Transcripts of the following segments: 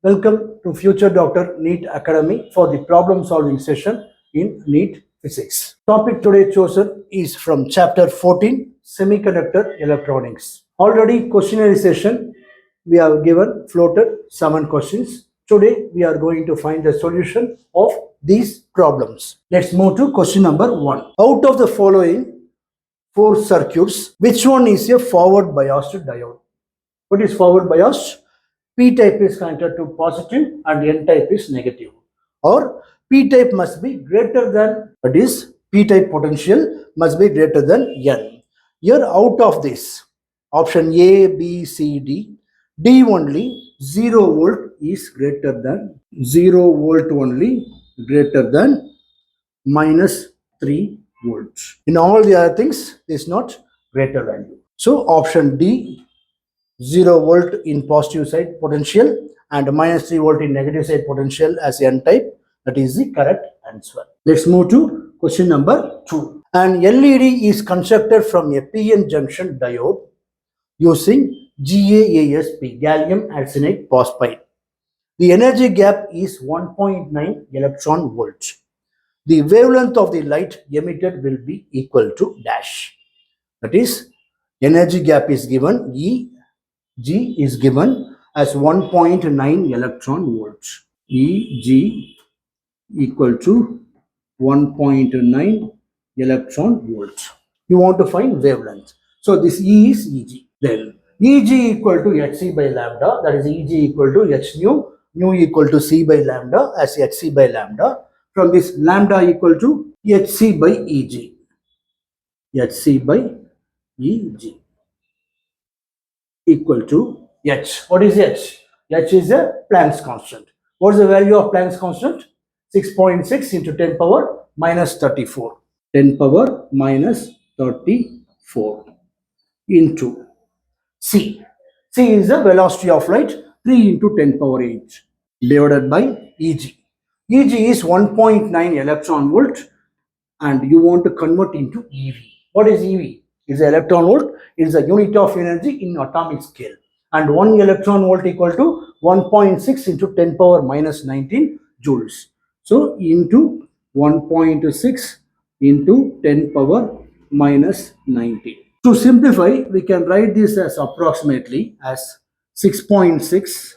Welcome to Future Doctor NEET Academy for the problem solving session in NEET Physics. Topic today chosen is from chapter 14, Semiconductor Electronics. Already questionnaire session we have given floated 7 questions. Today we are going to find the solution of these problems. Let's move to question number 1. Out of the following 4 circuits, which one is a forward biased diode? What is forward biased? P-type is connected to positive and N-type is negative. Or P-type must be greater than, that is P-type potential must be greater than N. Here out of this, option A, B, C, D only 0 volt is greater than, 0 volt only greater than minus 3 volts. In all the other things, is not greater value. So option D, 0 volt in positive side potential and minus 3 volt in negative side potential as N-type. That is the correct answer. Let's move to question number 2. An LED is constructed from a PN junction diode using GaAsP, gallium arsenide phosphide. The energy gap is 1.9 electron volts. The wavelength of the light emitted will be equal to dash. That is, energy gap is given, G is given as 1.9 electron volts. Eg equal to 1.9 electron volts. You want to find wavelength. So this E is Eg. Then Eg equal to Hc by lambda, that is Eg equal to H nu, nu equal to C by lambda as Hc by lambda. From this lambda equal to Hc by Eg. Hc by Eg equal to H. What is H? H is a Planck's constant. What is the value of Planck's constant? 6.6 into 10 power minus 34. 10 power minus 34 into C. C is the velocity of light, 3 into 10 power 8 divided by Eg. Eg is 1.9 electron volt and you want to convert into EV. What is EV? Is electron volt. It is a unit of energy in atomic scale. And 1 electron volt equal to 1.6 into 10 power minus 19 joules. So into 1.6 into 10 power minus 19. To simplify, we can write this as approximately as 6.6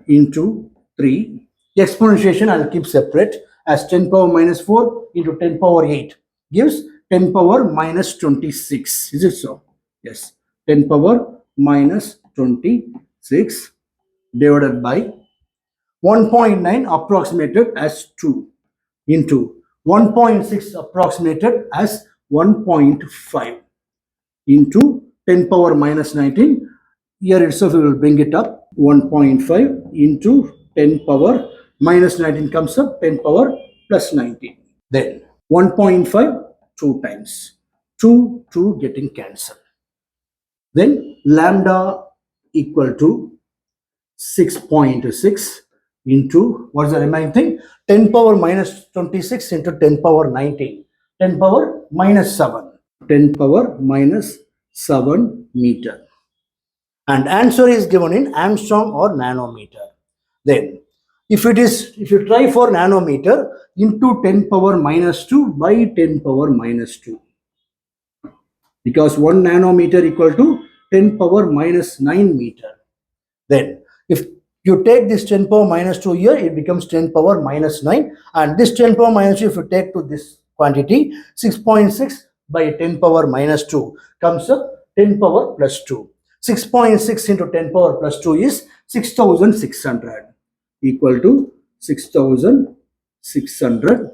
into 3. Exponentiation I will keep separate as 10 power minus 4 into 10 power 8 gives 10 power minus 26. Is it so? Yes. 10 power minus 26 divided by 1.9 approximated as 2 into 1.6 approximated as 1.5 into 10 power minus 19. Here itself we will bring it up. 1.5 into 10 power minus 19 comes up 10 power plus 19. Then 1.5 2 times. 2 getting cancelled. Then lambda equal to 6.6 into, what is the remaining thing? 10 power minus 26 into 10 power 19. 10 power minus 7. 10 power minus 7 meter. And answer is given in Armstrong or nanometer. Then if you try for nanometer, into 10 power minus 2 by 10 power minus 2. Because 1 nanometer equal to 10 power minus 9 meter. Then if you take this 10 power minus 2 here, it becomes 10 power minus 9. And this 10 power minus 2, if you take to this quantity, 6.6 by 10 power minus 2 comes up 10 power plus 2. 6.6 into 10 power plus 2 is 6,600 equal to 6,600.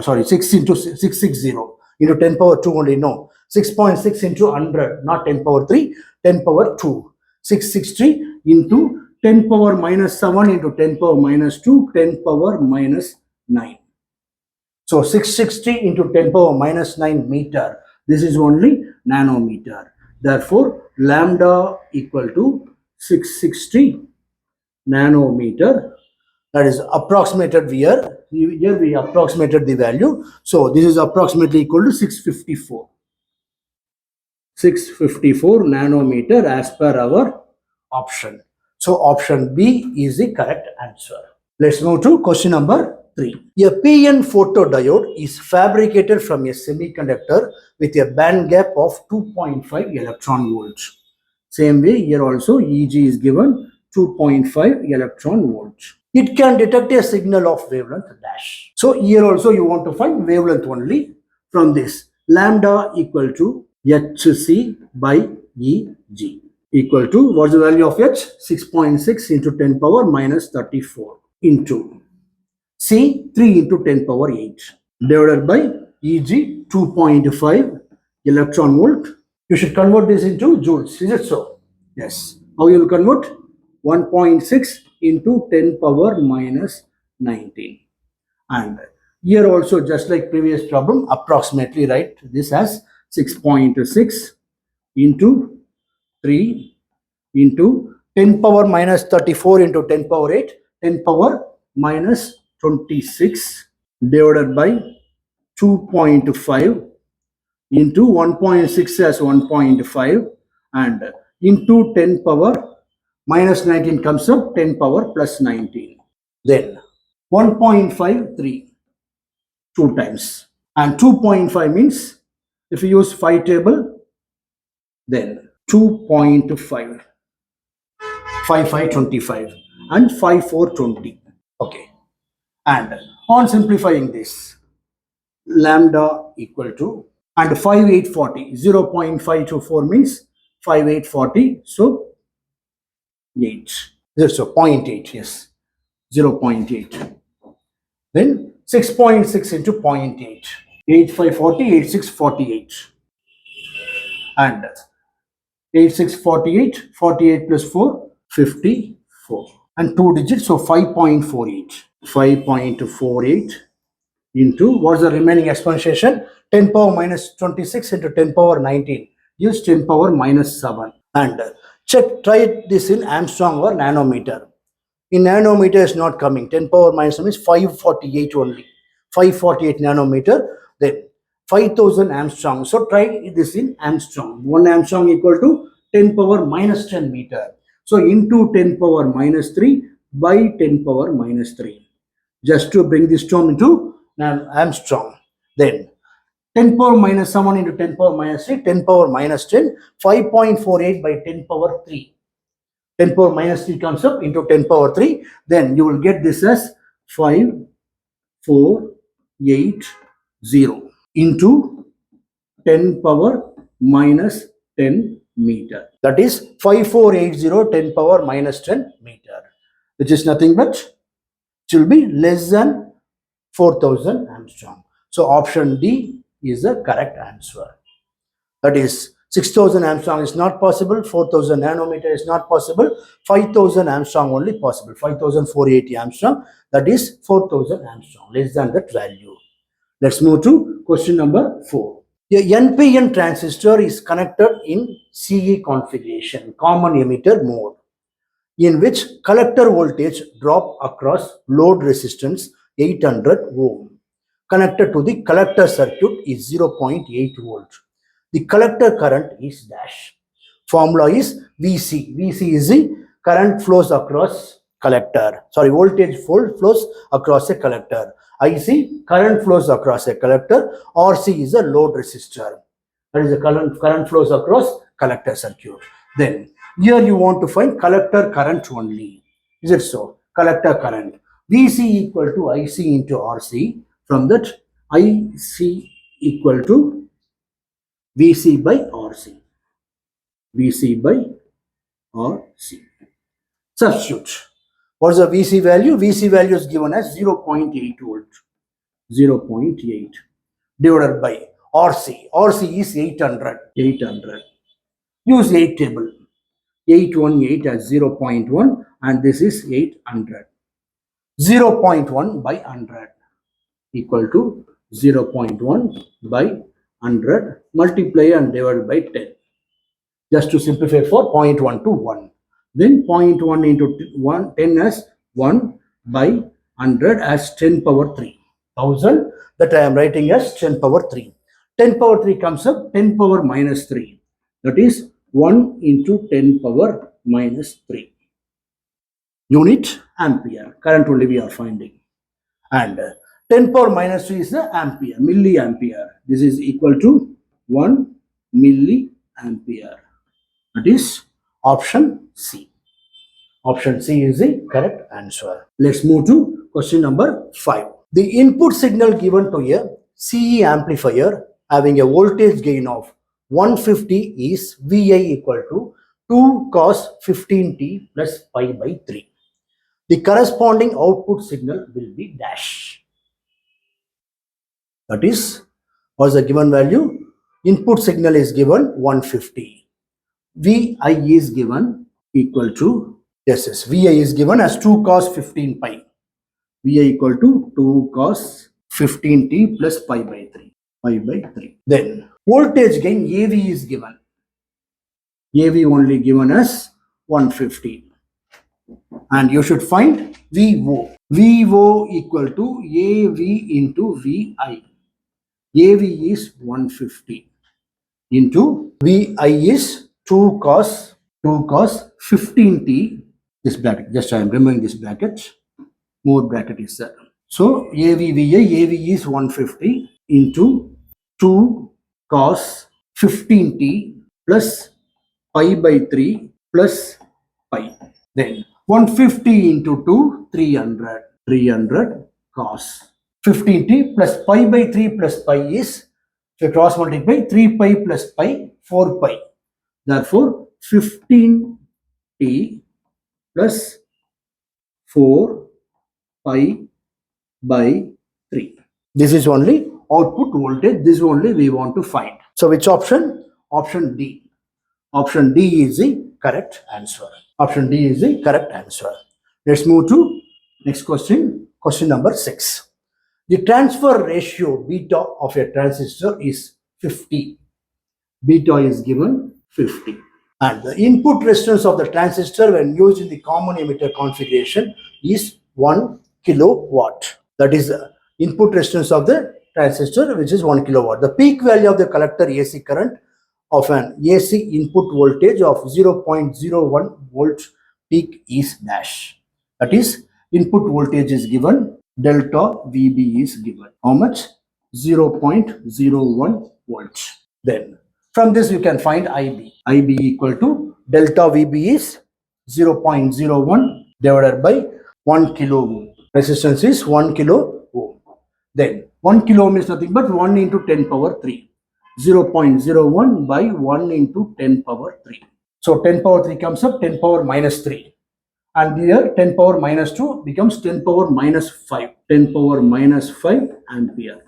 Sorry, 6 into 660 into 10 power 2 only. No, 6.6 into 100, not 10 power 3, 10 power 2. 660 into 10 power minus 7 into 10 power minus 2, 10 power minus 9. So 660 into 10 power minus 9 meter. This is only nanometer. Therefore, lambda equal to 660 nanometer. That is approximated here. Here we approximated the value. So this is approximately equal to 654. 654 nanometer as per our option. So option B is the correct answer. Let's move to question number 3. A PN photodiode is fabricated from a semiconductor with a band gap of 2.5 electron volts. Same way here also EG is given 2.5 electron volts. It can detect a signal of wavelength dash. So here also you want to find wavelength only from this. Lambda equal to HC by EG equal to, what's the value of H? 6.6 into 10 power minus 34 into C 3 into 10 power 8 divided by EG 2.5 electron volt. You should convert this into joules. Is it so? Yes. How you will convert? 1.6 into 10 power minus 19. And here also, just like previous problem, approximately write this as 6.6 into 3 into 10 power minus 34 into 10 power 8, 10 power minus 26 divided by 2.5 into 1.6 as 1.5 and into 10 power minus 19 comes up 10 power plus 19. Then 1.53 2 times and 2.5 means if you use 5 table then 2.5 5 5 25 and 5 4 20. Okay, and on simplifying this lambda equal to and 5 8 40 0.524 means 5 8 40 so 8 so 0.8 yes 0.8 then 6.6 into 0.8 8 5 40 8 6 48 and 8 6 48 48 plus 4 54 and 2 digits so 5.48 5.48 into what's the remaining exponentiation 10 power minus 26 into 10 power 19 use 10 power minus 7 and try this in Armstrong or nanometer. In nanometer is not coming. 10 power minus 7 is 548 only. 548 nanometer, then 5000 Armstrong. So try this in Armstrong. 1 Armstrong equal to 10 power minus 10 meter. So into 10 power minus 3 by 10 power minus 3. Just to bring this term into Armstrong. Then 10 power minus 7 into 10 power minus 3, 10 power minus 10, 5.48 by 10 power 3. 10 power minus 3 comes up into 10 power 3. Then you will get this as 5, 4, 8, 0 into 10 power minus 10 meter. That is 5480 10 power minus 10 meter, which is nothing but it will be less than 4000 Armstrong. So option D is the correct answer. That is 6000 Armstrong is not possible, 4000 nanometer is not possible, 5000 Armstrong only possible, 5480 Armstrong, that is 4000 Armstrong, less than that value. Let's move to question number 4. A NPN transistor is connected in CE configuration, common emitter mode, in which collector voltage drop across load resistance 800 ohm. Connected to the collector circuit is 0.8 volt. The collector current is dash. Formula is VC. VC is the current flows across collector. Sorry, voltage flows across a collector. IC, current flows across a collector. RC is a load resistor. That is the current flows across collector circuit. Then here you want to find collector current only. Is it so? Collector current. VC equal to IC into RC. From that, IC equal to VC by RC. VC by RC. Substitute. What is the VC value? VC value is given as 0.8 volt. 0.8 divided by RC. RC is 800. 800. Use 8 table. 818 as 0.1 and this is 800. 0.1 by 100 equal to 0.1 by 100 multiply and divide by 10. Just to simplify for 0.1 to 1. Then 0.1 into 10 as 1 by 100 as 10 power 3. 1000 that I am writing as 10 power 3. 10 power 3 comes up 10 power minus 3. That is 1 into 10 power minus 3. unit ampere. Current only we are finding. And 10 power minus 3 is the ampere, milliampere. This is equal to 1 milliampere. That is option C. Option C is the correct answer. Let's move to question number 5. The input signal given to a CE amplifier having a voltage gain of 150 is VI equal to 2 cos 15t plus pi by 3. The corresponding output signal will be dash. That is, what's the given value? Input signal is given 150. VI is given equal to, yes, VI is given as 2 cos 15 pi. VI equal to 2 cos 15t plus pi by 3. Pi by 3. Then, voltage gain AV is given. AV only given as 150. And you should find VO. VO equal to AV into VI. AV is 150 into VI is 2 cos 15t. This bracket, just I am removing this bracket. More bracket is there. So AV is 150 into 2 cos 15t plus pi by 3 plus pi. Then 150 into 2, 300. 300 cos 15t plus pi by 3 plus pi is, so cross multiply 3 pi plus pi, 4 pi. Therefore, 15t plus 4 pi by 3. This is only output voltage. This only we want to find. So which option? Option D. Option D is the correct answer. Option D is the correct answer. Let's move to next question. Question number 6. The transfer ratio beta of a transistor is 50. Beta is given 50. And the input resistance of the transistor when used in the common emitter configuration is 1 kilowatt. That is the input resistance of the transistor, which is 1 kilowatt. The peak value of the collector AC current of an AC input voltage of 0.01 volt peak is dash. That is, input voltage is given, delta VB is given. How much? 0.01 volts. Then from this you can find IB. IB equal to delta VB is 0.01 divided by 1 kilo ohm. Resistance is 1 kilo ohm. Then 1 kilo ohm is nothing but 1 into 10 power 3. 0.01 by 1 into 10 power 3. So 10 power 3 comes up 10 power minus 3. And here 10 power minus 2 becomes 10 power minus 5. 10 power minus 5 ampere.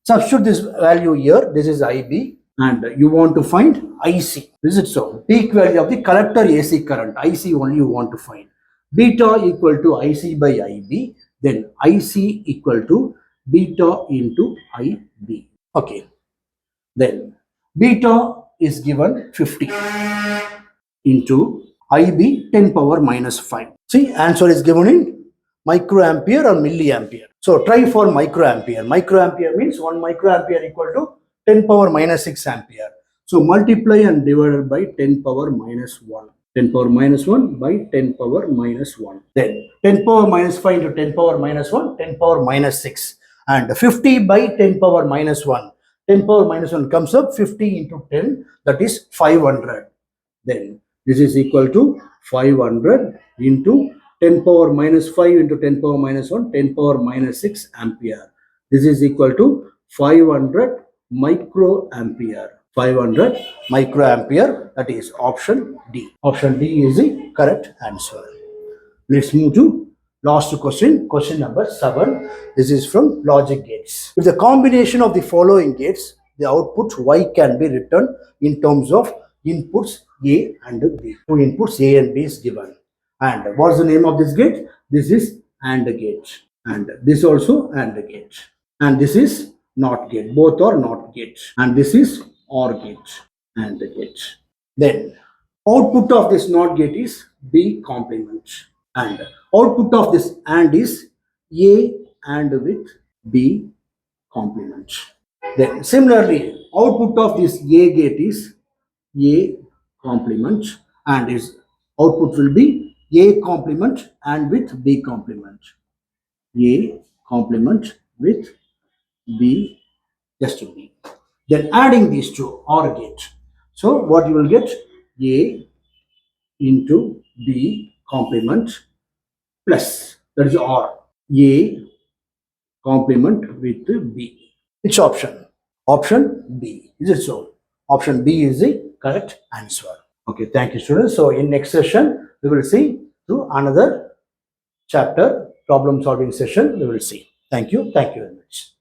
Substitute this value here. This is IB. And you want to find IC. Is it so? Peak value of the collector AC current. IC only you want to find. Beta equal to IC by IB. Then IC equal to beta into IB. Okay. Then beta is given 50 into IB 10 power minus 5. See, answer is given in microampere or milliampere. So try for microampere. Microampere means 1 microampere equal to 10 power minus 6 ampere. So multiply and divided by 10 power minus 1. 10 power minus 1 by 10 power minus 1. Then 10 power minus 5 into 10 power minus 1, 10 power minus 6. And 50 by 10 power minus 1. 10 power minus 1 comes up 50 into 10, that is 500. Then this is equal to 500 into 10 power minus 5 into 10 power minus 1, 10 power minus 6 ampere. This is equal to 500 microampere. 500 microampere, that is option D. Option D is the correct answer. Let's move to last question, question number 7. This is from logic gates. With the combination of the following gates, the output Y can be written in terms of inputs A and B. Two inputs A and B is given. And what's the name of this gate? This is AND gate. And this also AND gate. And this is NOT gate. Both are NOT gate. And this is OR gate. AND gate. Then output of this NOT gate is B complement. And output of this AND is A AND with B complement. Then similarly, output of this A gate is A complement and its output will be A complement and with B complement. A complement with B, just B. Then adding these two OR gate. So what you will get? A into B complement plus, that is OR. A complement with B. Which option? Option B. Is it so? Option B is the correct answer. Okay, thank you, students. So in next session, we will see through another chapter, problem solving session, we will see. Thank you very much.